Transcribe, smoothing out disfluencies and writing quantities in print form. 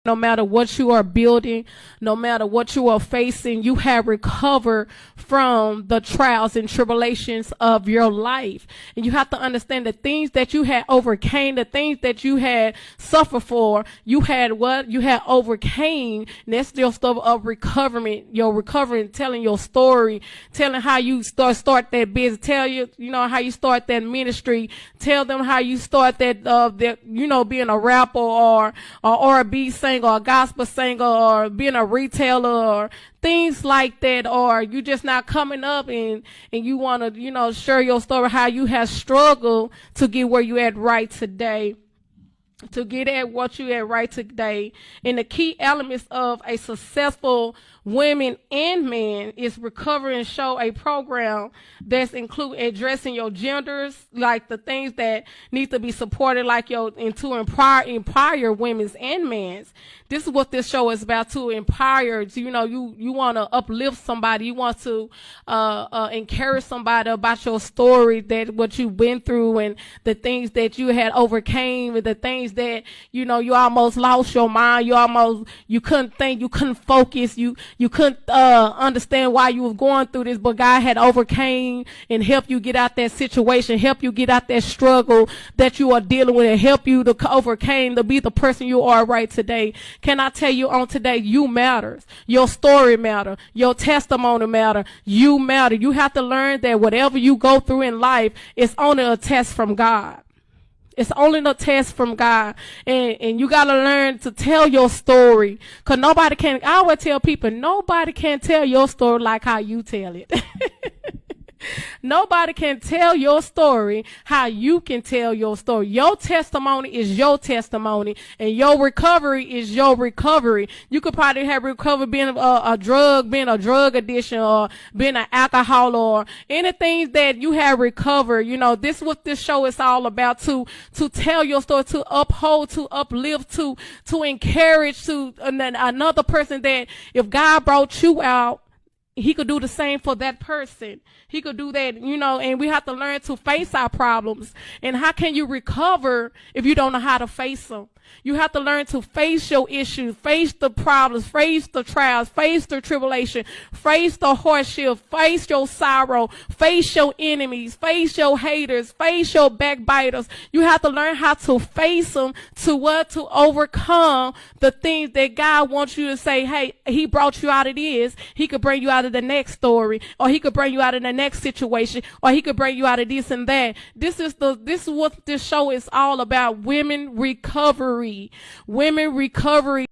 No matter what you are building, no matter what you are facing, you have recovered from the trials and tribulations of your life. And you have to understand the things that you had overcame, the things that you had suffered for, you had overcame. And that's your stuff of recovery, your recovery, telling your story, telling how you start that business, tell you know, how you start that ministry, tell them how you start that, being a rapper or R&B singer or a gospel singer or being a retailer or things like that, or you just not coming up and you want to, share your story, how you have struggled to get where you at right today. To get at what you at right today. And the key elements of a successful women and men is recover and show a program that's include addressing your genders, like the things that need to be supported, like and to empower women's and men's. This is what this show is about, to empower. You want to uplift somebody, you want to encourage somebody about your story, that what you've been through and the things that you had overcame, and the things that you almost lost your mind, you couldn't think, you couldn't focus, you couldn't understand why you was going through this, but God had overcame and helped you get out that situation, help you get out that struggle that you are dealing with, and help you to overcome to be the person you are right today. Can I tell you on today, you matters. Your story matter. Your testimony matter. You matter. You have to learn that whatever you go through in life is only a test from God. It's only a test from God. And you got to learn to tell your story. Because I always tell people, nobody can tell your story like how you tell it. Nobody can tell your story how you can tell your story. Your testimony is your testimony, and your recovery is your recovery. You could probably have recovered being a drug addiction, or being an alcohol, or anything that you have recovered. This is what this show is all about, to tell your story, to uphold, to uplift, to encourage, to another person, that if God brought you out, He could do the same for that person. He could do that, and we have to learn to face our problems. And how can you recover if you don't know how to face them? You have to learn to face your issues, face the problems, face the trials, face the tribulation, face the hardship, face your sorrow, face your enemies, face your haters, face your backbiters. You have to learn how to face them, to overcome the things that God wants you to say, hey, He brought you out of this. He could bring you out of the next story, or He could bring you out of the next situation, or He could bring you out of this and that. This is what this show is all about. Women recovery. Women recovery.